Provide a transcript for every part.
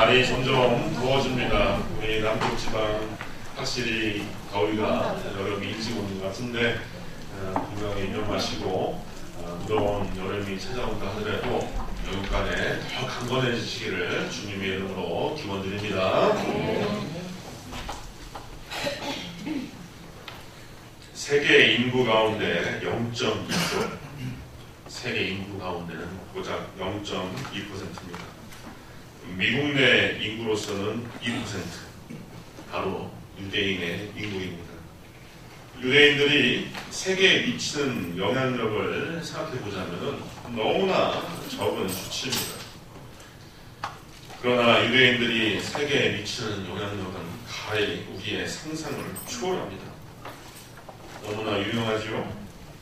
날이 점점 더워집니다. 우리 남쪽지방 확실히 더위가 여름이 일찍 오는 것 같은데 분명히 인정하시고 무더운 여름이 찾아온다 하더라도 여름간에 더 강건해지시기를 주님의 이름으로 기원드립니다. 세계 인구 가운데 0.2%, 세계 인구 가운데는 고작 0.2%입니다. 미국 내 인구로서는 2%, 바로 유대인의 인구입니다. 유대인들이 세계에 미치는 영향력을 생각해보자면 너무나 적은 수치입니다. 그러나 유대인들이 세계에 미치는 영향력은 가히 우리의 상상을 초월합니다. 너무나 유명하죠?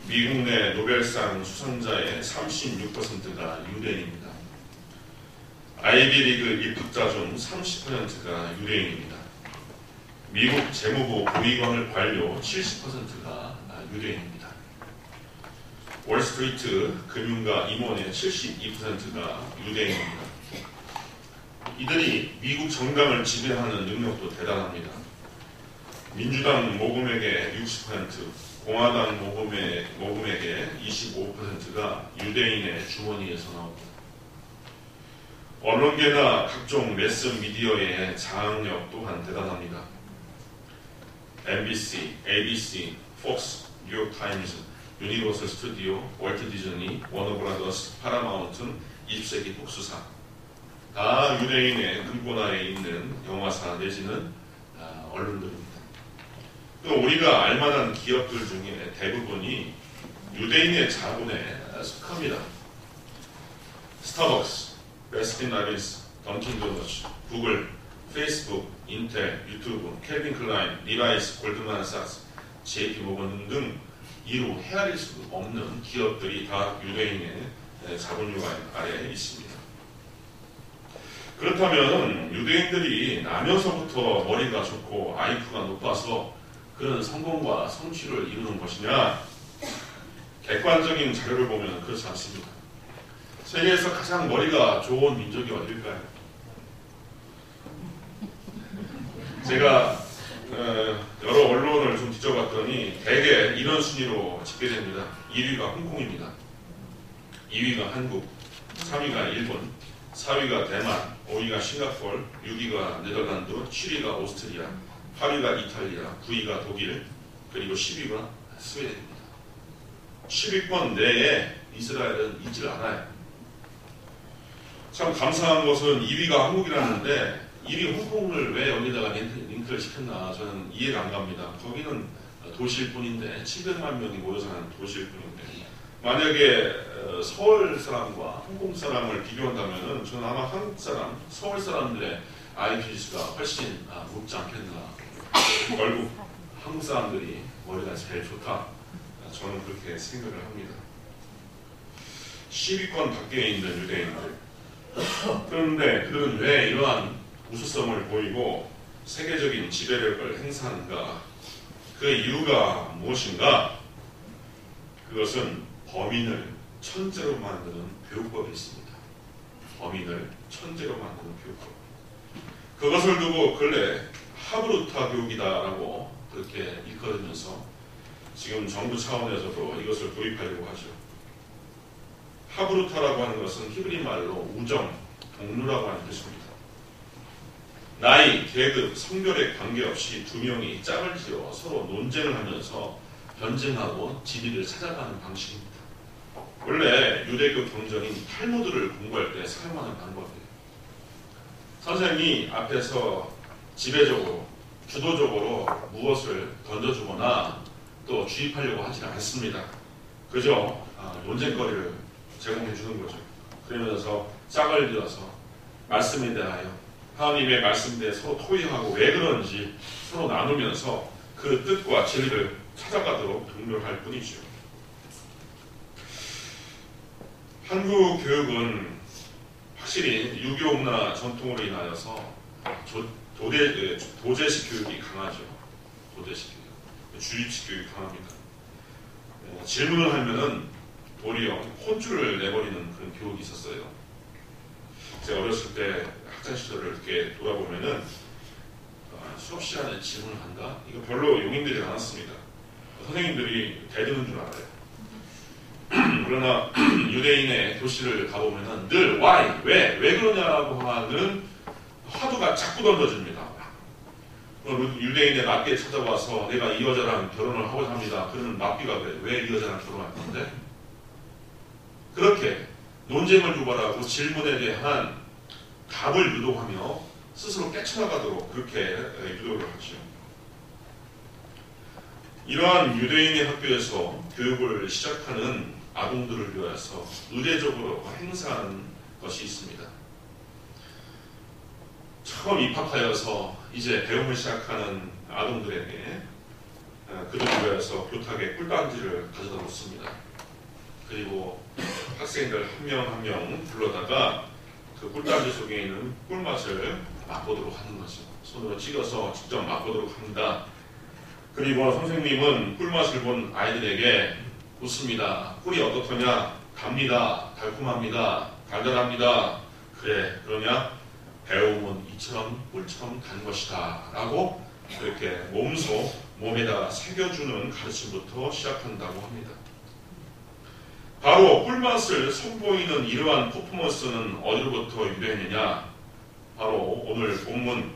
미국 내 노벨상 수상자의 36%가 유대인입니다. 아이비리그 입학자 중 30%가 유대인입니다. 미국 재무부 고위관을 관료 70%가 유대인입니다. 월스트리트 금융가 임원의 72%가 유대인입니다. 이들이 미국 정당을 지배하는 능력도 대단합니다. 민주당 모금액의 60%, 공화당 모금액의 25%가 유대인의 주머니에서 나옵니다. 언론계나 각종 매스미디어의 장악력 또한 대단합니다. MBC, ABC, 폭스, 뉴욕타임즈, 유니버설 스튜디오, 월트 디즈니, 워너브라더스, 파라마운트, 20세기 복수사 다 유대인의 금고나에 있는 영화사 내지는 언론들입니다. 또 우리가 알만한 기업들 중에 대부분이 유대인의 자본에 속합니다. 스타벅스, 베스킨라빈스, 던킨도너츠, 구글, 페이스북, 인텔, 유튜브, 캘빈 클라인, 리바이스, 골드만삭스, JP모건 등 이루 헤아릴 수 없는 기업들이 다 유대인의 자본주의 아래에 있습니다. 그렇다면 유대인들이 나면서부터 머리가 좋고 IQ가 높아서 그런 성공과 성취를 이루는 것이냐? 객관적인 자료를 보면 그렇지 않습니다. 세계에서 가장 머리가 좋은 민족이 어딜까요? 제가 여러 언론을 좀 뒤져봤더니 대개 이런 순위로 집계됩니다. 1위가 홍콩입니다. 2위가 한국, 3위가 일본, 4위가 대만, 5위가 싱가포르, 6위가 네덜란드, 7위가 오스트리아, 8위가 이탈리아, 9위가 독일, 그리고 10위가 스웨덴입니다. 10위권 내에 이스라엘은 있질 않아요. 참 감사한 것은 2위가 한국이라는데 1위 홍콩을 왜 여기다가 링크를 시켰나 저는 이해가 안 갑니다. 거기는 도시일 뿐인데 700만 명이 모여 사는 도시일 뿐인데 만약에 서울 사람과 홍콩 사람을 비교한다면 저는 아마 한국 사람, 서울 사람들의 IQ가 훨씬 높지 않겠나. 결국 한국 사람들이 머리가 제일 좋다. 저는 그렇게 생각을 합니다. 10위권 밖에 있는 유대인들. 그런데 그들은 왜 이러한 우수성을 보이고 세계적인 지배력을 행사하는가? 그 이유가 무엇인가? 그것은 범인을 천재로 만드는 교육법이 있습니다. 범인을 천재로 만드는 교육법. 그것을 두고 근래 하브루타 교육이다라고 그렇게 일컬으면서 지금 정부 차원에서도 이것을 도입하려고 하죠. 하브루타라고 하는 것은 히브리 말로 우정, 동료라고 하는 뜻입니다. 나이, 계급, 성별에 관계없이 두 명이 짝을 지어 서로 논쟁을 하면서 변증하고 진리를 찾아가는 방식입니다. 원래 유대교 경전인 탈무드를 공부할 때 사용하는 방법이에요. 선생님이 앞에서 지배적으로, 주도적으로 무엇을 던져주거나 또 주입하려고 하지 않습니다. 그저 논쟁거리를 제공해 주는 거죠. 그러면서 짝을 지어서 말씀에 대하여 하나님의 말씀에 대해 서로 토의하고 왜 그런지 서로 나누면서 그 뜻과 진리를 찾아가도록 독려할 뿐이죠. 한국 교육은 확실히 유교 문화 전통으로 인하여서 도제식 교육이 강하죠. 도제식 교육, 주입식 교육이 강합니다. 질문을 하면은 도리어 혼쭐을 내버리는 그런 교육이 있었어요. 제가 어렸을 때 학창 시절을 이렇게 돌아보면은 수업 시간에 질문을 한다? 이거 별로 용인되지 않았습니다. 선생님들이 대드는 줄 알아요. 그러나 유대인의 도시를 가보면은 늘 why, 왜 그러냐라고 하는 화두가 자꾸 던져집니다. 유대인의 랍비에 찾아와서 내가 이 여자랑 결혼을 하고자 합니다. 그러면 랍비가 그래. 왜 이 여자랑 결혼할 건데? 그렇게 논쟁을 유발하고 질문에 대한 답을 유도하며 스스로 깨쳐나가도록 그렇게 유도를 하죠. 이러한 유대인의 학교에서 교육을 시작하는 아동들을 위해서 의례적으로 행사하는 것이 있습니다. 처음 입학하여서 이제 배움을 시작하는 아동들에게 그들을 위해서 교탁에 꿀단지를 가져다 놓습니다. 그리고 학생들 한 명 한 명 불러다가 그 꿀단지 속에 있는 꿀맛을 맛보도록 하는 거죠. 손으로 찍어서 직접 맛보도록 합니다. 그리고 선생님은 꿀맛을 본 아이들에게 묻습니다. 꿀이 어떻더냐? 답니다. 달콤합니다. 달달합니다. 그래, 그러냐? 배움은 이처럼 꿀처럼 단 것이다 라고 이렇게 몸에다 새겨주는 가르침부터 시작한다고 합니다. 바로 꿀맛을 선보이는 이러한 퍼포먼스는 어디로부터 유래했느냐? 바로 오늘 본문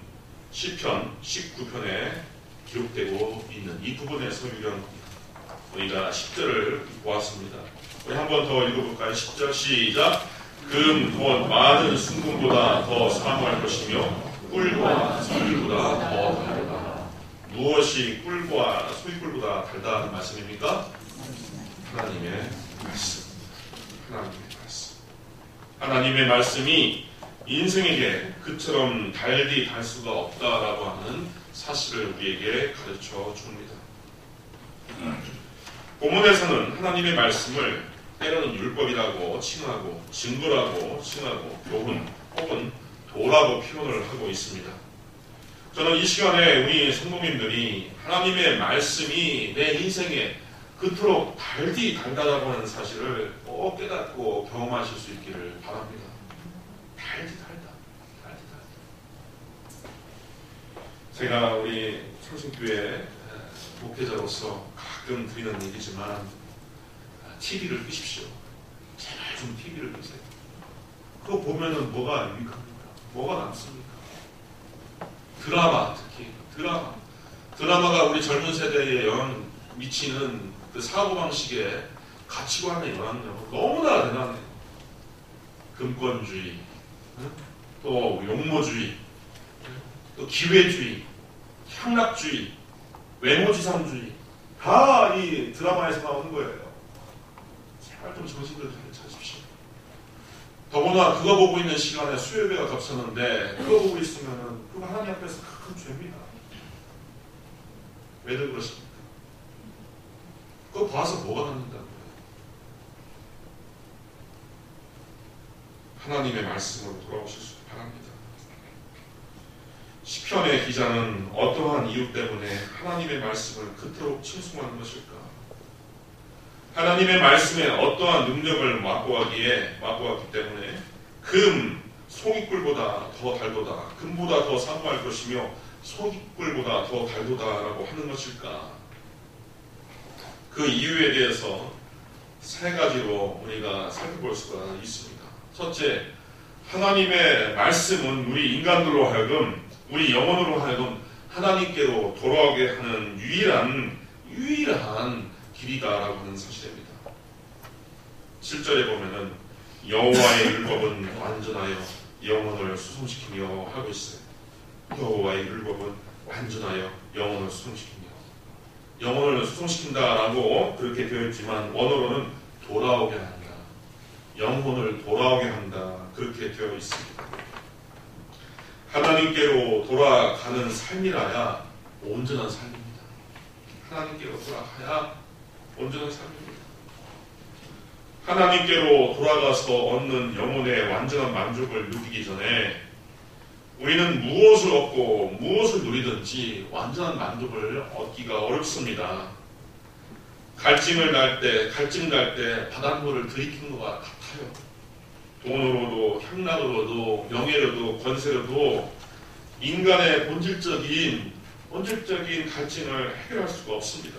시편 19편에 기록되고 있는 이 부분에서 유래한 겁니다. 우리가 10절을 보았습니다. 우리 한 번 더 읽어볼까요? 10절 시작. 금, 돈, 많은 순금보다 더 사모할 것이며 꿀과 소율보다 더 달다. 무엇이 꿀과 소율보다 달다는 말씀입니까? 하나님의 말씀. 하나님의 말씀. 하나님의 말씀이 인생에게 그처럼 달디 달 수가 없다라고 하는 사실을 우리에게 가르쳐 줍니다. 본문에서는 하나님의 말씀을 때로는 율법이라고 칭하고 증거라고 칭하고 교훈 혹은 도라고 표현을 하고 있습니다. 저는 이 시간에 우리 성도님들이 하나님의 말씀이 내 인생에 그토록 달디 달다라고 하는 사실을 꼭 깨닫고 경험하실 수 있기를 바랍니다. 달디 달다. 달디 달다. 제가 우리 성신교회 목회자로서 가끔 드리는 얘기지만 TV를 끄십시오. 제발 좀 TV를 끄세요. 그거 보면은 뭐가 유익합니까? 뭐가 남습니까? 드라마, 특히 드라마가 우리 젊은 세대에 영향 미치는 그 사고방식에 가치관의 영향력은 너무나 대단해요. 금권주의, 또 용모주의, 또 기회주의, 향락주의, 외모지상주의 다 이 드라마에서 나오는 거예요. 제발 좀 정신을 차리십시오. 더구나 그거 보고 있는 시간에 수요배가 겹쳤는데 그거 보고 있으면은 그거 하나님 앞에서 큰 죄입니다. 왜들 그러십니까? 그거 봐서 뭐가 남는다는 거예요? 하나님의 말씀으로 돌아오실 수 바랍니다. 시편의 기자는 어떠한 이유 때문에 하나님의 말씀을 그토록 칭송하는 것일까? 하나님의 말씀에 어떠한 능력을 맛보았기 때문에 금, 송이꿀보다 더 달도다. 금보다 더 사모할 것이며 송이꿀보다 더 달도다라고 하는 것일까? 그 이유에 대해서 세 가지로 우리가 살펴볼 수가 있습니다. 첫째, 하나님의 말씀은 우리 인간들로 하여금 우리 영혼으로 하여금 하나님께로 돌아오게 하는 유일한 길이다라고 하는 사실입니다. 7절에 보면은 여호와의 율법은 완전하여 영혼을 수송시키며 하고 있어요. 여호와의 율법은 완전하여 영혼을 수송시키며 영혼을 수송시킨다라고 그렇게 되어 있지만 원어로는 돌아오게 한다. 영혼을 돌아오게 한다. 그렇게 되어 있습니다. 하나님께로 돌아가는 삶이라야 온전한 삶입니다. 하나님께로 돌아가야 온전한 삶입니다. 하나님께로 돌아가서 얻는 영혼의 완전한 만족을 누리기 전에 우리는 무엇을 얻고 무엇을 누리든지 완전한 만족을 얻기가 어렵습니다. 갈증 날 때 바닷물을 들이키는 것과 같아요. 돈으로도 향락으로도 명예로도 권세로도 인간의 본질적인 갈증을 해결할 수가 없습니다.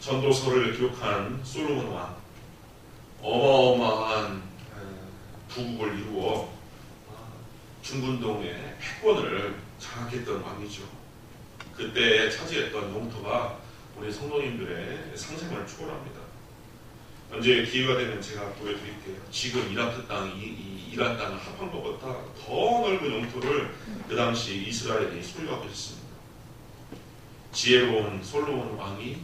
전도서를 기록한 솔로몬 왕, 어마어마한 부국을 이루어 중근동의 패권을 장악했던 왕이죠. 그때 차지했던 영토가 우리 성도님들의 상상을 초월합니다. 언제 기회가 되면 제가 보여드릴게요. 지금 이라크 땅, 이란 땅을 합한 것보다 더 넓은 영토를 그 당시 이스라엘이 소유하고 있었습니다. 지혜로운 솔로몬 왕이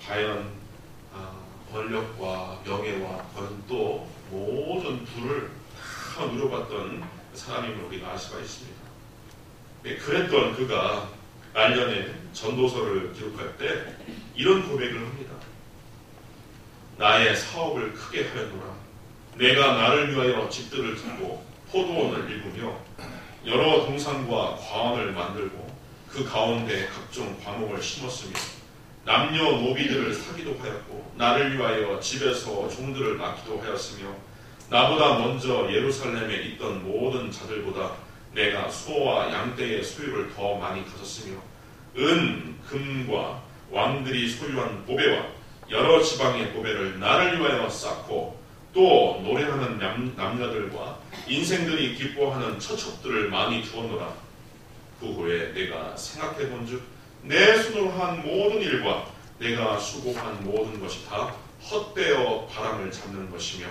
과연 권력과 명예와 또 모든 부를 다 누려봤던 사람임을 우리가 알 수가 있습니다. 그랬던 그가 말년에 전도서를 기록할 때 이런 고백을 합니다. 나의 사업을 크게 하였노라. 내가 나를 위하여 집들을 짓고 포도원을 일구며 여러 동산과 과원을 만들고 그 가운데 각종 과목을 심었으며 남녀 노비들을 사기도 하였고 나를 위하여 집에서 종들을 낳기도 하였으며 나보다 먼저 예루살렘에 있던 모든 자들보다 내가 소와 양떼의 소유를 더 많이 가졌으며 은, 금과 왕들이 소유한 보배와 여러 지방의 보배를 나를 위하여 쌓고 또 노래하는 남녀들과 인생들이 기뻐하는 처첩들을 많이 두었노라. 그 후에 내가 생각해 본즉 내 손으로 한 모든 일과 내가 수고한 모든 것이 다 헛되어 바람을 잡는 것이며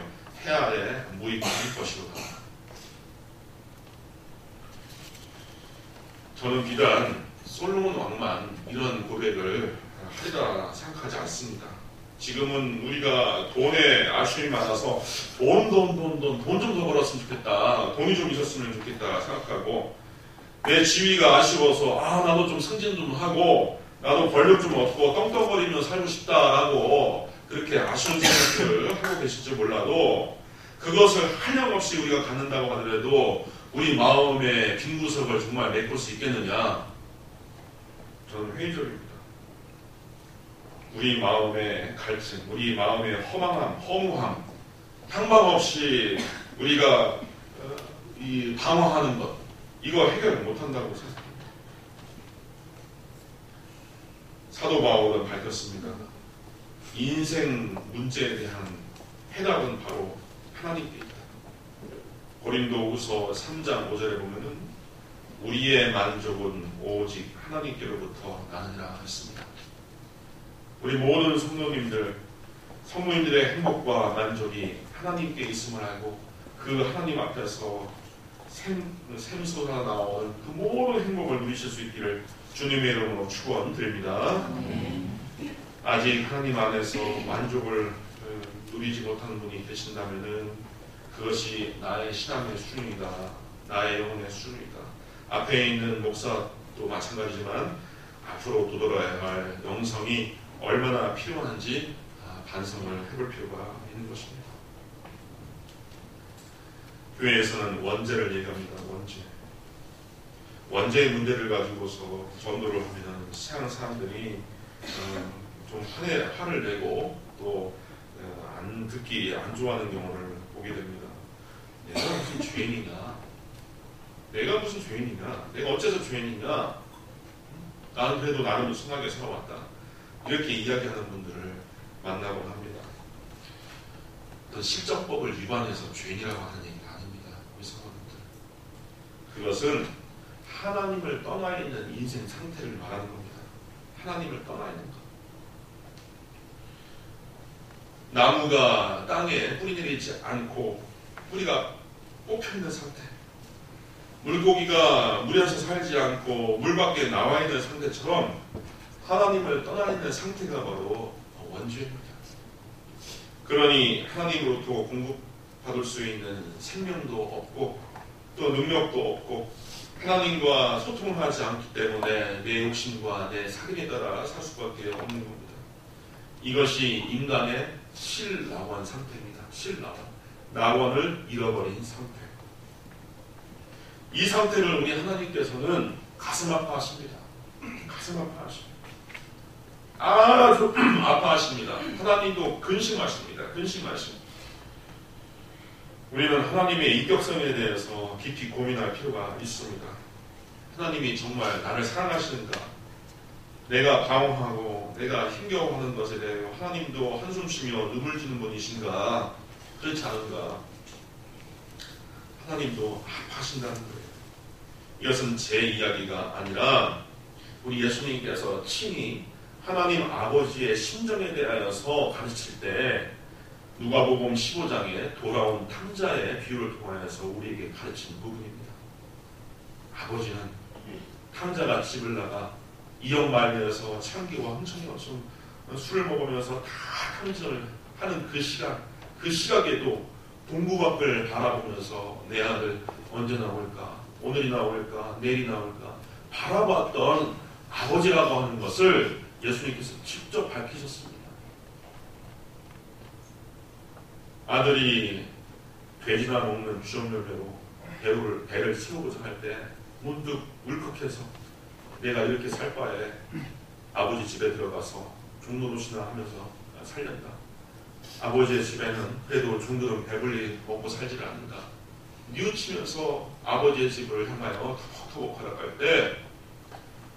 해 아래 무익한 것이로다. 저는 비단 솔로몬 왕만 이런 고백을 하리라 생각하지 않습니다. 지금은 우리가 돈에 아쉬움이 많아서 돈 좀 더 벌었으면 좋겠다, 돈이 좀 있었으면 좋겠다 생각하고 내 지위가 아쉬워서 나도 좀 승진 좀 하고 나도 권력 좀 얻고 떵떵거리며 살고 싶다라고 그렇게 아쉬운 생각을 하고 계실지 몰라도 그것을 한량없이 우리가 갖는다고 하더라도 우리 마음의 빈 구석을 정말 메꿀 수 있겠느냐? 저는 회의적입니다. 우리 마음의 갈증, 우리 마음의 허망함, 허무함, 향방 없이 우리가 이 방황하는 것, 이거 해결을 못한다고 생각합니다. 사도 바울은 밝혔습니다. 인생 문제에 대한 해답은 바로 하나님께 있다. 고린도후서 3장 5절에 보면은 우리의 만족은 오직 하나님께로부터 나느니라 했습니다. 우리 모든 성도님들의 행복과 만족이 하나님께 있음을 알고 그 하나님 앞에서 샘솟아 나오는 그 모든 행복을 누리실 수 있기를 주님의 이름으로 축원드립니다. 아직 하나님 안에서 만족을 누리지 못하는 분이 계신다면은 그것이 나의 신앙의 수준이다, 나의 영혼의 수준이다. 앞에 있는 목사도 마찬가지지만 앞으로 돋아야 할 영성이 얼마나 필요한지 반성을 해볼 필요가 있는 것입니다. 교회에서는 원죄를 얘기합니다. 원죄의 문제를 가지고서 전도를 하면 세상 사람들이 좀 화를 내고 또 안 듣기 안 좋아하는 경우를 보게 됩니다. 내가 무슨 죄인이냐? 내가 무슨 죄인이냐? 내가 어째서 죄인이냐? 나는 그래도 나름 순하게 살아왔다. 이렇게 이야기하는 분들을 만나곤 합니다. 어떤 실정법을 위반해서 죄인이라고 하는 얘기가 아닙니다. 우리 성도님들. 그것은 하나님을 떠나 있는 인생 상태를 말하는 겁니다. 하나님을 떠나 있는 것. 나무가 땅에 뿌리 내리지 않고 뿌리가 뽑혀있는 상태, 물고기가 물에서 살지 않고 물 밖에 나와 있는 상태처럼 하나님을 떠나 있는 상태가 바로 원죄입니다. 그러니 하나님으로부터 공급받을 수 있는 생명도 없고 또 능력도 없고 하나님과 소통을 하지 않기 때문에 내 욕심과 내 사귐에 따라 살 수밖에 없는 겁니다. 이것이 인간의 실나원 상태입니다. 실나원. 나원을 잃어버린 상태. 이 상태를 우리 하나님께서는 가슴 아파하십니다. 가슴 아파하십니다. 아주 아파하십니다. 하나님도 근심하십니다. 근심하십니다. 우리는 하나님의 인격성에 대해서 깊이 고민할 필요가 있습니다. 하나님이 정말 나를 사랑하시는가? 내가 방황하고 내가 힘겨워하는 것에 대해 하나님도 한숨 쉬며 눈물 지는 분이신가? 그렇지 않은가? 하나님도 아파하신다는 거예요. 이것은 제 이야기가 아니라 우리 예수님께서 친히 하나님 아버지의 심정에 대하여서 가르칠 때 누가복음 15장에 돌아온 탕자의 비유를 통하여서 우리에게 가르친 부분입니다. 아버지는 탕자가 집을 나가 이역 말미에서 창기와 흥청이 없음 술을 먹으면서 다 탕진을 하는 그 시각에도 동구 밖을 바라보면서 내 아들 언제 나올까, 오늘이 나올까, 내일이 나올까 바라봤던 아버지라고 하는 것을 예수님께서 직접 밝히셨습니다. 아들이 돼지나 먹는 주전멸배로 배를 세우고자 할 때 문득 울컥해서 내가 이렇게 살 바에 아버지 집에 들어가서 종노릇이나 하면서 살렸다. 아버지의 집에는 그래도 종들은 배불리 먹고 살질 않는다. 뉘우치면서 아버지의 집을 향하여 터벅터벅 걸어갈 때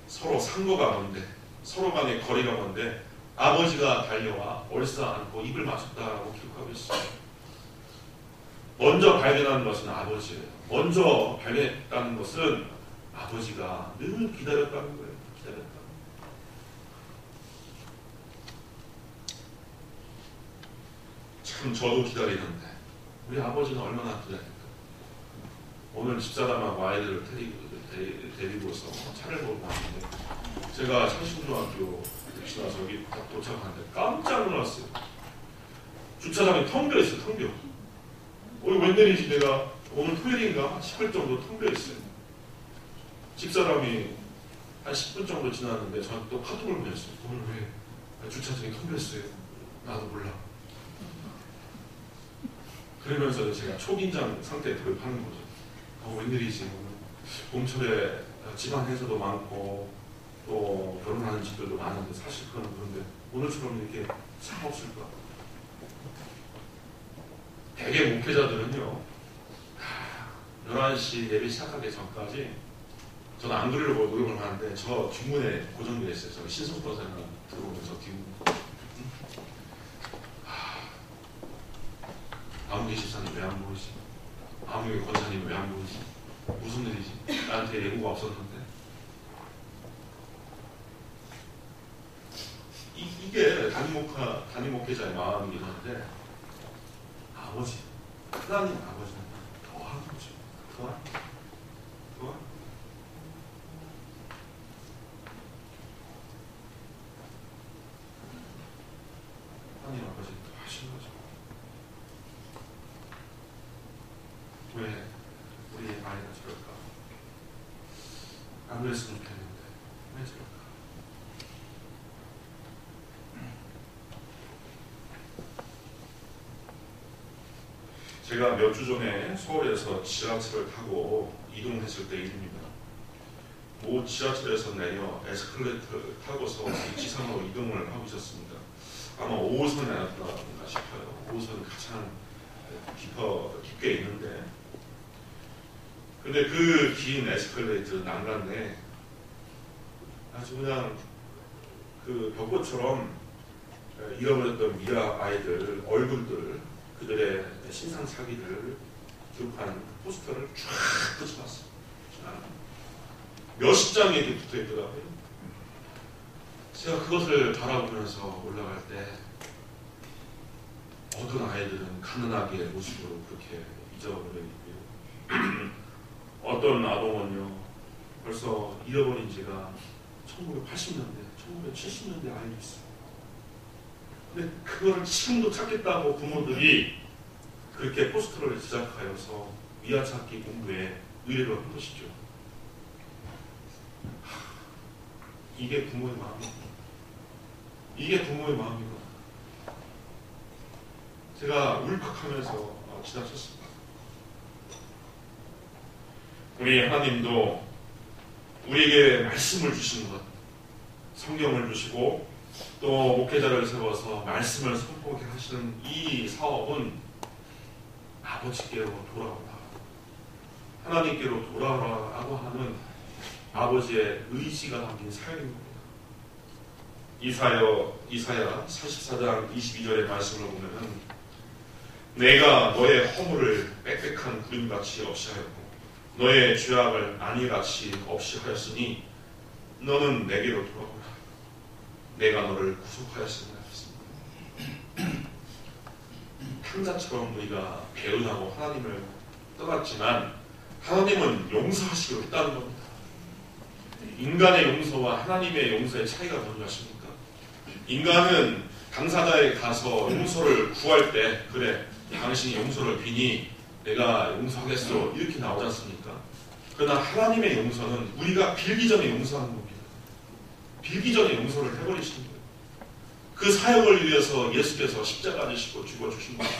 서로 상거가 먼데 서로 간의 거리가 먼데 아버지가 달려와 얼싸안고 입을 맞췄다라고 기록하고 있습니다. 먼저 발견한 것은 아버지예요. 먼저 발견했다는 것은 아버지가 늘 기다렸다는 거예요. 기다렸다. 참 저도 기다리는데 우리 아버지는 얼마나 기다릴까. 오늘 집사람하고 아이들을 데리고서 차를 몰고 왔는데 제가 창신중학교 지나서 여기 도착하는데 깜짝 놀랐어요. 주차장이 텅 비어있어요. 텅 비어. 웬일인지 내가 오늘 토요일인가 싶을 정도 텅 비어있어요. 집사람이 한 10분 정도 지났는데 저한테 또 카톡을 보냈어요. 오늘 왜 주차장이 텅 비었어요? 나도 몰라. 그러면서 제가 초긴장 상태에 돌입하는 거죠. 웬일이지 오늘 봄철에 집안에서도 많고 또 결혼하는 집들도 많은데 사실 그건 그런데 오늘처럼 이렇게 참 없을까? 대개 목회자들은요 11시 예배 시작하기 전까지 저는 안 그리려고 노력을 하는데 저 뒷문에 고정되어 있어요. 저 신속도사님 들어오면서 뒷문. 아무개 집사님 왜 안 보이지? 아무개 권사님 왜 안 보이지? 무슨 일이지? 나한테 예고가 없었는데. 이게 담임 목회자의 마음이긴 한데 아버지, 하나님 아버지는 더한 거죠. 더한. 하나님 아버지는 더 하신 거죠. 왜 우리의 아이가 저럴까? 안 그랬으면 좋겠는데 왜 저럴까? 제가 몇 주 전에 서울에서 지하철을 타고 이동했을 때 일입니다. 모 지하철에서 내려 에스컬레이터를 타고서 지상으로 이동을 하고 있었습니다. 아마 5호선이 아니었나 싶어요. 5호선이 가장 깊게 있는데 근데 그 긴 에스컬레이터 난간에 아주 그냥 그 벽보처럼 잃어버렸던 미라 아이들 얼굴들 그들의 신상사기를 기록하는 포스터를 쫙 붙여놨어요. 몇십 장이 이렇게 붙어있더라고요. 제가 그것을 바라보면서 올라갈 때 어떤 아이들은 가난하게 모습으로 그렇게 잊어버려 있고요. 어떤 아동은요 벌써 잃어버린 지가 1980년대, 1970년대 아이도 있어요. 근데 그거를 지금도 찾겠다고 부모들이 그렇게 포스터를 제작하여서 미아찾기 공부에 의뢰를 한 것이죠. 이게 부모의 마음입니다. 이게 부모의 마음이구나. 제가 울컥하면서 지나쳤습니다. 우리 하나님도 우리에게 말씀을 주시는 것, 성경을 주시고 또 목회자를 세워서 말씀을 선포하게 하시는 이 사업은 아버지께로 돌아오라, 하나님께로 돌아오라고 하는 아버지의 의지가 담긴 사역인 겁니다. 이사야 44장 22절의 말씀을 보면은 내가 너의 허물을 빽빽한 구름같이 없이 하였고 너의 죄악을 안개같이 없이 하였으니 너는 내게로 돌아오라. 내가 너를 구속하였으니 하였습니다. 탕자처럼 우리가 배은하고 하나님을 떠났지만 하나님은 용서하시기로 했다는 겁니다. 인간의 용서와 하나님의 용서의 차이가 뭔지 아십니까? 인간은 당사자에 가서 용서를 구할 때 그래 당신이 용서를 비니 내가 용서하겠어 이렇게 나오지 않습니까? 그러나 하나님의 용서는 우리가 빌기 전에 용서하는 겁니다. 빌기 전에 용서를 해버리시는 거예요. 그 사역을 위해서 예수께서 십자가 지시고 죽어주신 거예요.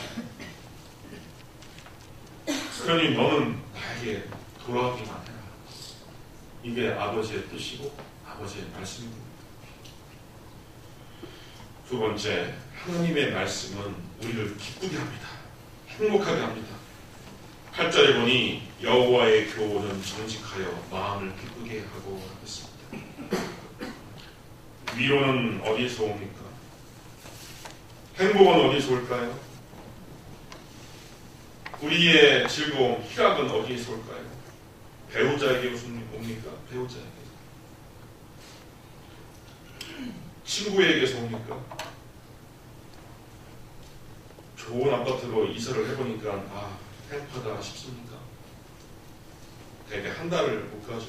그러니 너는 나에게 돌아오기만 해라. 이게 아버지의 뜻이고 아버지의 말씀입니다. 두 번째, 하나님의 말씀은 우리를 기쁘게 합니다. 행복하게 합니다. 8절에 보니 여호와의 교훈은 정직하여 마음을 기쁘게 하고 있습니다. 위로는 어디서 옵니까? 행복은 어디서 올까요? 우리의 즐거움, 희락은 어디에서 올까요? 배우자에게 옵니까? 배우자에게. 친구에게서 옵니까? 좋은 아파트로 이사를 해보니까 행복하다 싶습니까? 대개 한 달을 못 가죠.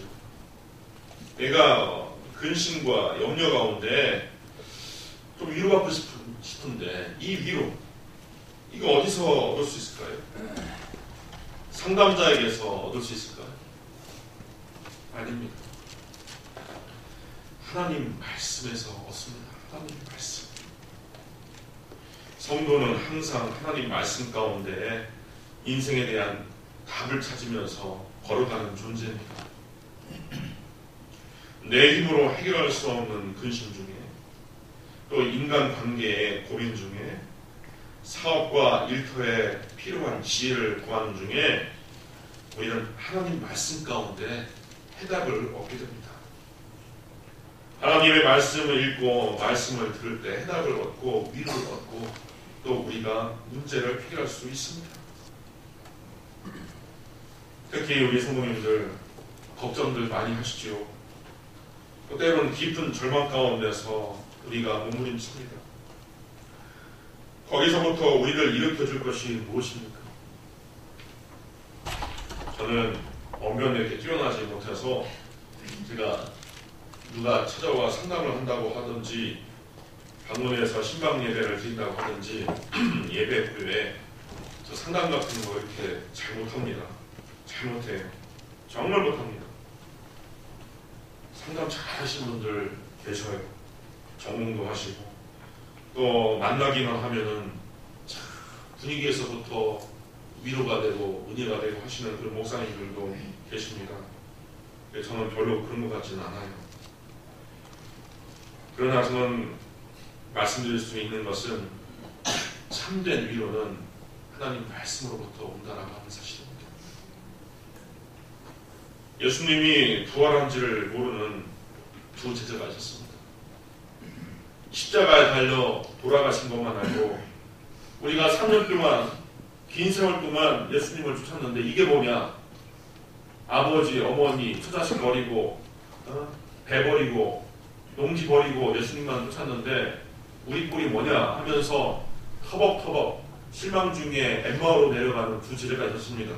내가 근심과 염려 가운데 좀 위로받고 싶은데 이 위로 이거 어디서 얻을 수 있을까요? 상담자에게서 얻을 수 있을까요? 아닙니다. 하나님 말씀에서 얻습니다. 하나님 말씀. 성도는 항상 하나님 말씀 가운데 인생에 대한 답을 찾으면서 걸어가는 존재입니다. 내 힘으로 해결할 수 없는 근심 중에 또 인간관계의 고민 중에 사업과 일터에 필요한 지혜를 구하는 중에 우리는 하나님 말씀 가운데 해답을 얻게 됩니다. 하나님의 말씀을 읽고 말씀을 들을 때 해답을 얻고 위로를 얻고 또 우리가 문제를 해결할 수 있습니다. 특히 우리 성도님들 걱정들 많이 하시죠. 또 때로는 깊은 절망 가운데서 우리가 몸부림칩니다. 거기서부터 우리를 일으켜줄 것이 무엇입니까? 저는 언변에 이렇게 뛰어나지 못해서 제가 누가 찾아와 상담을 한다고 하든지 방문해서 신방 예배를 드린다고 하든지 예배 후에 저 상담 같은 거 이렇게 잘 못합니다. 잘못해요. 정말 못합니다. 상담 잘 하시는 분들 계셔요. 전공도 하시고 또 만나기만 하면은 분위기에서부터 위로가 되고 은혜가 되고 하시는 그런 목사님들도 계십니다. 저는 별로 그런 것 같지는 않아요. 그러나 저는 말씀드릴 수 있는 것은 참된 위로는 하나님 말씀으로부터 온다라고 하는 사실입니다. 예수님이 부활한지를 모르는 두 제자가 있었습니다. 십자가에 달려 돌아가신 것만 알고 우리가 3년 동안 긴 세월 동안 예수님을 쫓았는데 이게 뭐냐? 아버지, 어머니, 처자식 버리고 배 버리고 농지 버리고 예수님만 쫓았는데 우리 꼴이 뭐냐 하면서 터벅터벅 실망 중에 엠마오로 내려가는 두 제자가 있었습니다.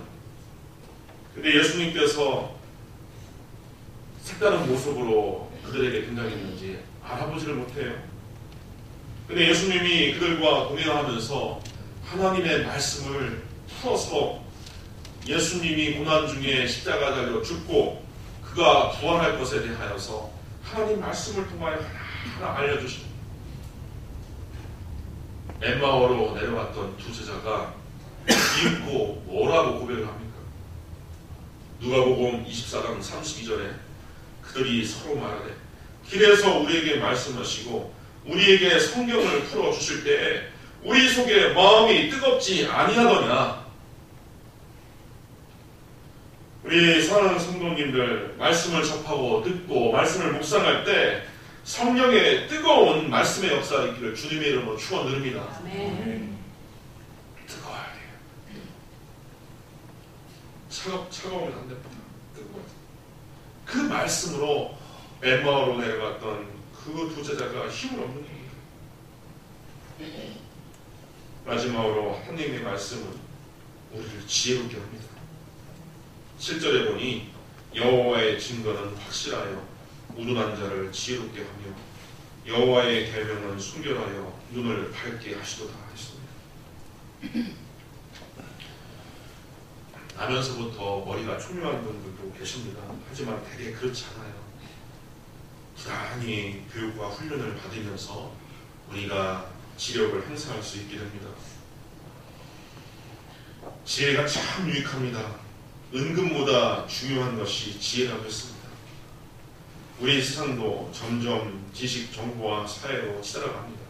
근데 예수님께서 색다른 모습으로 그들에게 등장했는지 알아보지를 못해요. 근데 예수님이 그들과 동행하면서 하나님의 말씀을 풀어서 예수님이 고난 중에 십자가 달려 죽고 그가 부활할 것에 대하여서 하나님 말씀을 통하여 하나하나 알려주십니다. 엠마오로 내려왔던 두 제자가 읽고 뭐라고 고백을 합니까? 누가복음 24장 32절에 그들이 서로 말하되 길에서 우리에게 말씀하시고 우리에게 성경을 풀어주실 때 우리 속에 마음이 뜨겁지 아니하더냐? 우리 사랑하는 성도님들, 말씀을 접하고 듣고 말씀을 묵상할 때 성령의 뜨거운 말씀의 역사가 있기를 주님의 이름으로 축원드립니다. 아멘. 뜨거워야 돼요. 차가우면 안 됩니다. 뜨거워야 돼요. 그 말씀으로 엠마오로 내려갔던 그 두 제자가 힘을 얻는 겁니다. 마지막으로 하나님의 말씀은 우리를 지혜롭게 합니다. 7절에 보니 여호와의 증거는 확실하여 우둔한 자를 지혜롭게 하며 여호와의 계명은 순결하여 눈을 밝게 하시도다 했습니다. 나면서부터 머리가 총명한 분들도 계십니다. 하지만 되게 그렇지 않아요. 부단히 교육과 훈련을 받으면서 우리가 지력을 행사할 수 있게 됩니다. 지혜가 참 유익합니다. 은근보다 중요한 것이 지혜라고 했습니다. 우리 세상도 점점 지식, 정보와 사회로 치달아갑니다.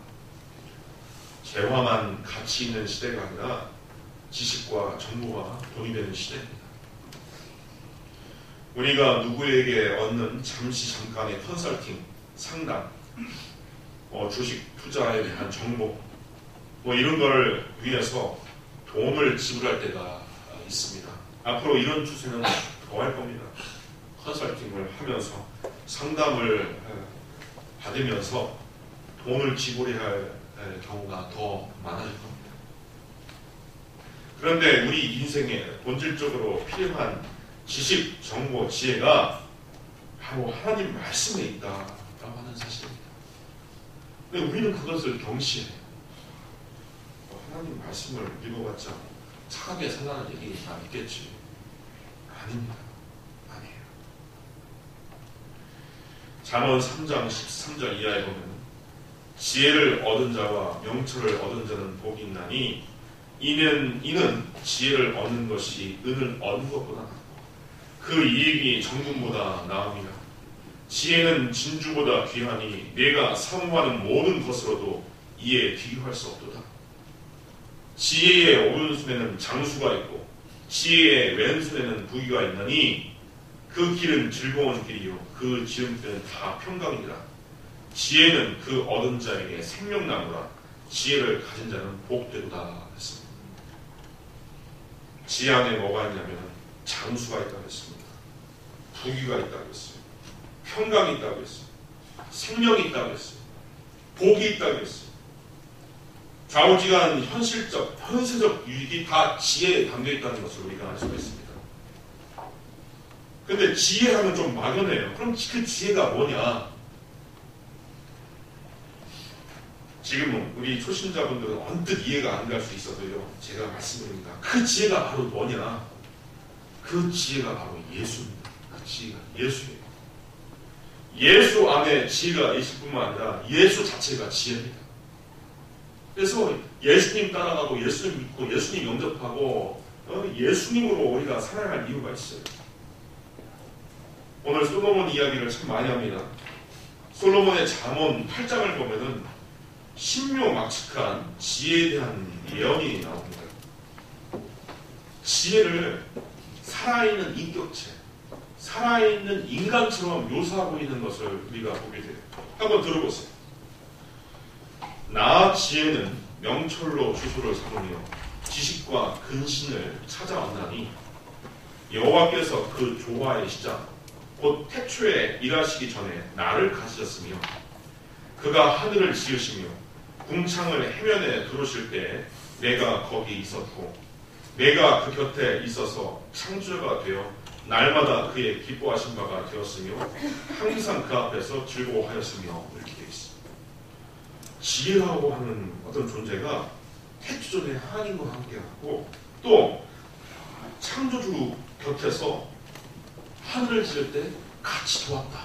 재화만 가치 있는 시대가 아니라 지식과 정보가 돈이 되는 시대입니다. 우리가 누구에게 얻는 잠깐의 컨설팅, 상담, 주식 투자에 대한 정보 이런 걸 위해서 돈을 지불할 때가 있습니다. 앞으로 이런 추세는 더 할 겁니다. 컨설팅을 하면서 상담을 받으면서 돈을 지불해야 할 경우가 더 많아질 겁니다. 그런데 우리 인생에 본질적으로 필요한 지식, 정보, 지혜가 바로 하나님 말씀에 있다라고 하는 사실입니다. 근데 우리는 그것을 경시해요. 하나님 말씀을 읽어봤자 착하게 살라는 얘기 다 있겠지. 아닙니다. 아니에요. 잠언 3장 13절 이하에 보면 지혜를 얻은 자와 명철을 얻은 자는 복이 있나니 이는 지혜를 얻는 것이 은을 얻는 것보다 그 이익이 정금보다 나음이라. 지혜는 진주보다 귀하니 내가 사모하는 모든 것으로도 이에 비교할 수 없도다. 지혜의 오른손에는 장수가 있고 지혜의 왼손에는 부귀가 있나니 그 길은 즐거운 길이요 그 지름길은 다 평강이라. 지혜는 그 얻은 자에게 생명나무라. 지혜를 가진 자는 복되도다 했습니다. 지혜 안에 뭐가 있냐면 장수가 있다고 했습니다. 부귀가 있다고 했어요. 평강이 있다고 했어요. 생명이 있다고 했어요. 복이 있다고 했어요. 좌우지간 현실적, 현세적 유익이 다 지혜에 담겨있다는 것을 우리가 알 수가 있습니다. 근데 지혜하면 좀 막연해요. 그럼 그 지혜가 뭐냐? 지금은 우리 초신자분들은 언뜻 이해가 안 갈 수 있어도요, 제가 말씀드립니다. 그 지혜가 바로 뭐냐? 그 지혜가 바로 예수입니다. 그 지혜가 예수예요. 예수 안에 지혜가 있을 뿐만 아니라 예수 자체가 지혜입니다. 그래서 예수님 따라가고 예수님 믿고 예수님 영접하고 예수님으로 우리가 살아갈 이유가 있어요. 오늘 솔로몬 이야기를 참 많이 합니다. 솔로몬의 잠언 8장을 보면은 신묘막측한 지혜에 대한 예언이 나옵니다. 지혜를 살아있는 인격체, 살아있는 인간처럼 묘사하고 있는 것을 우리가 보게 돼요. 한번 들어보세요. 나 지혜는 명철로 주소를 삼으며 지식과 근신을 찾아왔나니 여호와께서 그 조화의 시작 곧 태초에 일하시기 전에 나를 가지셨으며 그가 하늘을 지으시며 궁창을 해면에 두르실 때 내가 거기 있었고 내가 그 곁에 있어서 창조가 되어 날마다 그의 기뻐하신 바가 되었으며 항상 그 앞에서 즐거워하였으며 이렇게 되어 있습니다. 지혜라고 하는 어떤 존재가 태초전에 하나님과 함께하고 또 창조주 곁에서 하늘을 지을 때 같이 도왔다.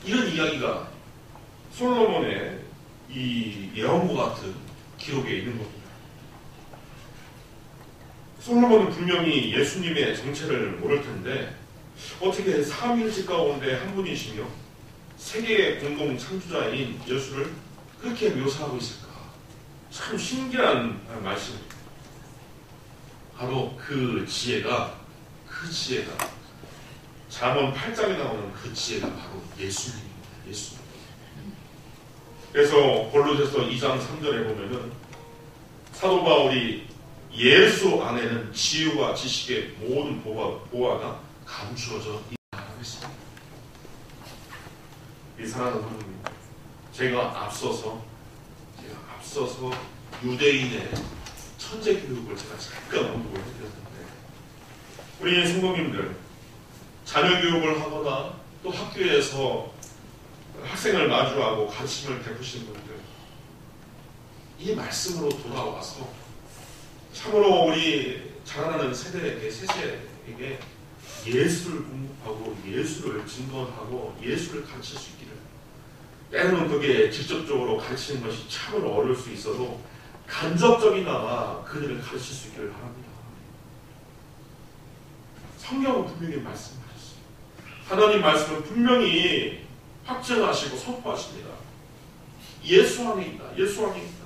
이런 이야기가 솔로몬의 이 예언과 같은 기록에 있는 겁니다. 솔로몬은 분명히 예수님의 정체를 모를 텐데 어떻게 삼위일체 가운데 한 분이시며 세계의 공동 창조자인 예수를 그렇게 묘사하고 있을까? 참 신기한 말씀입니다. 바로 그 지혜가 잠언 8장에 나오는 그 지혜가 바로 예수님입니다. 예수님. 그래서 골로새서 2장 3절에 보면은 사도 바울이 예수 안에는 지혜와 지식의 모든 보화가 감추어져 있다고 했습니다. 이 사랑하는 성도님, 제가 앞서서 유대인의 천재 교육을 제가 잠깐 언급을 해드렸는데, 우리 성도님들 자녀 교육을 하거나 또 학교에서 학생을 마주하고 가르침을 베푸신 분들, 이 말씀으로 돌아와서 참으로 우리 자라나는 세대에게 예수를 공부하고 예수를 증거하고 예수를 가르칠 수 있기를, 때로는 그게 직접적으로 가르치는 것이 참으로 어려울 수 있어도 간접적이나마 그들을 가르칠 수 있기를 바랍니다. 성경은 분명히 말씀하셨어요. 하나님 말씀은 분명히 확증하시고 선포하십니다. 예수 안에 있다. 예수 안에 있다.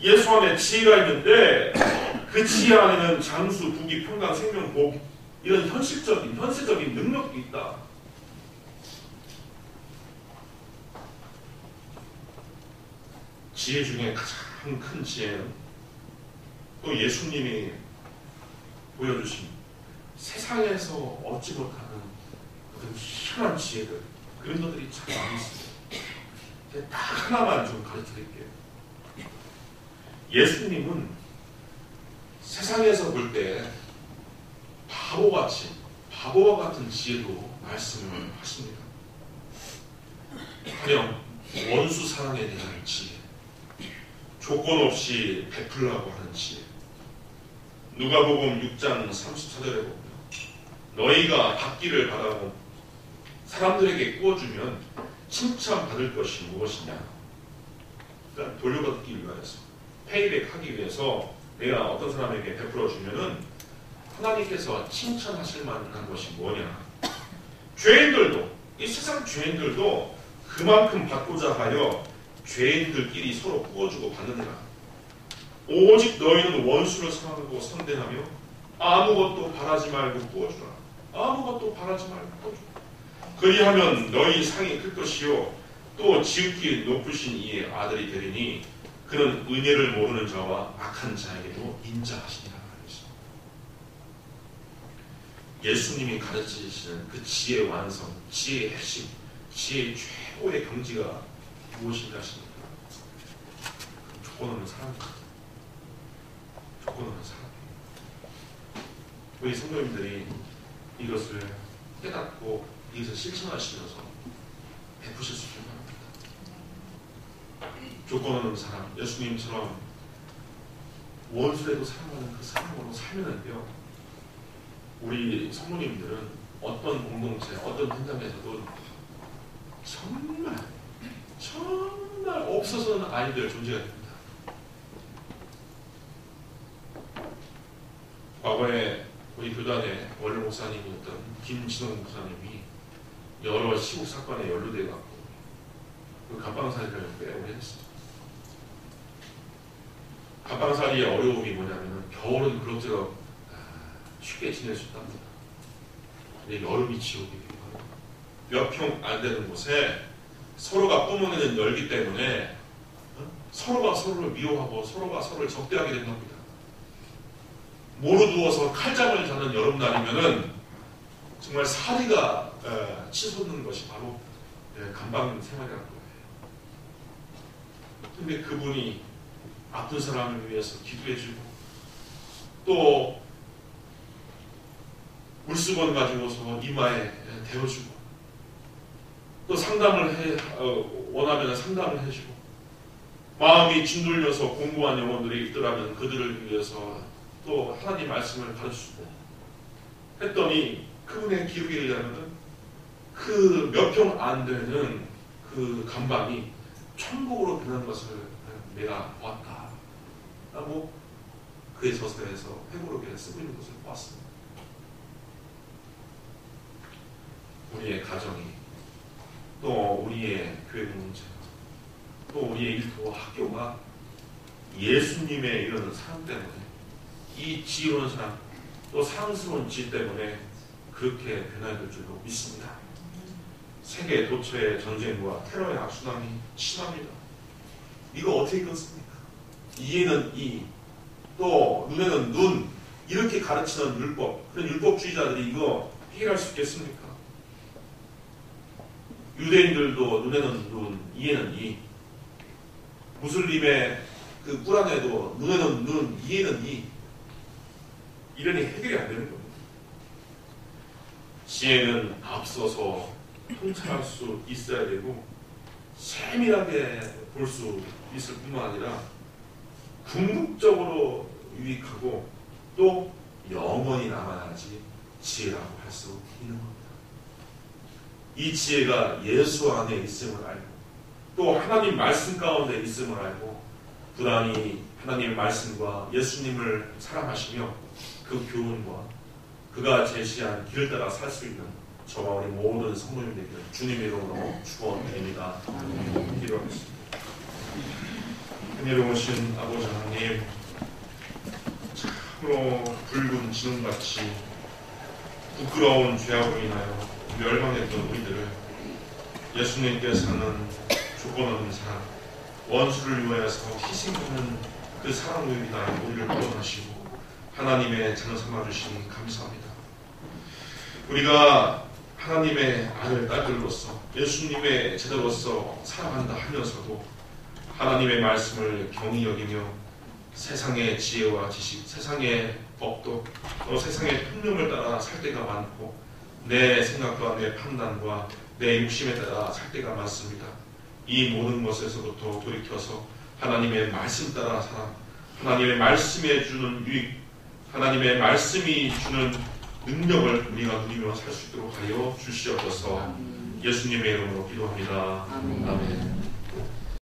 예수 안에 지혜가 있는데 그 지혜 안에는 장수, 부귀, 평강, 생명, 복, 이런 현실적인 능력도 있다. 지혜 중에 가장 큰 지혜는 또 예수님이 보여주신 세상에서 얻지 못하는 그런 희한한 지혜들, 그런 것들이 참 많이 있습니다. 제가 딱 하나만 좀 가르쳐드릴게요. 예수님은 세상에서 볼 때 바보와 같은 지혜로 말씀을 하십니다. 가령 원수 사랑에 대한 지혜, 조건 없이 베풀라고 하는 지혜. 누가복음 6장 34절에 보면 너희가 받기를 바라고 사람들에게 구워주면 칭찬받을 것이 무엇이냐? 그러니까 돌려받기 위해서, 페이백하기 위해서 내가 어떤 사람에게 베풀어 주면은 하나님께서 칭찬하실 만한 것이 뭐냐? 죄인들도, 이 세상 죄인들도 그만큼 받고자 하여 죄인들끼리 서로 구워주고 받느니라. 오직 너희는 원수를 사랑하고 선대하며 아무것도 바라지 말고 구워주라. 아무것도 바라지 말고 구워주라. 그리하면 너희 상이 클 것이요 또 지극히 높으신 이의 아들이 되리니 그는 은혜를 모르는 자와 악한 자에게도 인자하시니라. 예수님이 가르치시는 그 지혜의 완성, 지혜의 핵심, 지혜의 최고의 경지가 무엇인가 하십니까? 조건 없는 사랑입니다. 조건 없는 사랑. 우리 성도님들이 이것을 깨닫고 이것을 실천하시면서 베푸실 수 있길 바랍니다. 조건 없는 사랑, 예수님처럼 원수라도 사랑하는 그 사랑으로 살면은요, 우리 성도님들은 어떤 공동체, 어떤 현장에서도 정말 없어서는 아니될 존재가 됩니다. 과거에 우리 교단의 원로 목사님이었던 김진홍 목사님이 여러 시국 사건에 연루돼 갖고 그 갑방살이를 꽤 오래 했어요. 갑방살이의 어려움이 뭐냐면 겨울은 그럭저럭 쉽게 지낼 수 있답니다. 근데 여름이 지옥이에요. 몇 평 안 되는 곳에 서로가 뿜어내는 열기 때문에 서로가 서로를 미워하고 서로가 서로를 적대하게 된답니다. 모루 누워서 칼잠을 자는 여름날이면은 정말 사리가 치솟는 것이 바로 감방 생활이라는 거예요. 근데 그분이 아픈 사람을 위해서 기도해주고 또 물수건 가지고서 이마에 대어주고 또 상담을 원하면 상담을 해주고 마음이 짓눌려서 공부한 영혼들이 있더라면 그들을 위해서 또 하나님 말씀을 가르치고 했더니 그분의 기록에 의하면 그 몇 평 안 되는 그 감방이 천국으로 변한 것을 내가 보았다 라고 그의 저서에서 회고록에 쓰고 있는 것을 보았습니다. 우리의 가정이 또 우리의 교회 공동체가 또 우리의 일터와 학교가 예수님의 이런 사랑 때문에, 이 지혜로운 사랑, 또 사랑스러운 지 때문에 그렇게 변화될 줄로 믿습니다. 세계 도처의 전쟁과 테러의 악순환이 심합니다. 이거 어떻게 끊습니까? 이에는 이, 또 눈에는 눈, 이렇게 가르치는 율법, 그런 율법주의자들이 이거 해결할 수 있겠습니까? 유대인들도 눈에는 눈, 이에는 이, 무슬림의 그 꾸란에도 눈에는 눈, 이에는 이, 이러니 해결이 안 되는 겁니다. 지혜는 앞서서 통찰할 수 있어야 되고 세밀하게 볼 수 있을 뿐만 아니라 궁극적으로 유익하고 또 영원히 남아야지 지혜라고 할 수 있는 겁니다. 이 지혜가 예수 안에 있음을 알고 또 하나님 말씀 가운데 있음을 알고 부단히 하나님의 말씀과 예수님을 사랑하시며 그 교훈과 그가 제시한 길을 따라 살 수 있는 저와 우리 모든 성도님 되기를 주님의 이름으로 축원드립니다. 기도하겠습니다. 은혜로우신 아버지 하나님, 참으로 붉은 지능같이 부끄러운 죄악으로 인하여 멸망했던 우리들을 예수님께서는 조건 없는 사랑, 원수를 위하여서 희생하는 그 사랑으로 인하여 우리를 구원하시고 하나님의 자녀 삼아주시니 감사합니다. 우리가 하나님의 아들, 딸들로서 예수님의 제자로서 살아간다 하면서도 하나님의 말씀을 경히 여기며 세상의 지혜와 지식, 세상의 법도 또 세상의 통념을 따라 살 때가 많고 내 생각과 내 판단과 내 욕심에 따라 살 때가 많습니다. 이 모든 것에서부터 돌이켜서 하나님의 말씀 따라 살아 하나님의 말씀에 주는 유익, 하나님의 말씀이 주는 능력을 우리가 누리며 살 수 있도록 하여 주시옵소서. 예수님의 이름으로 기도합니다. 아멘.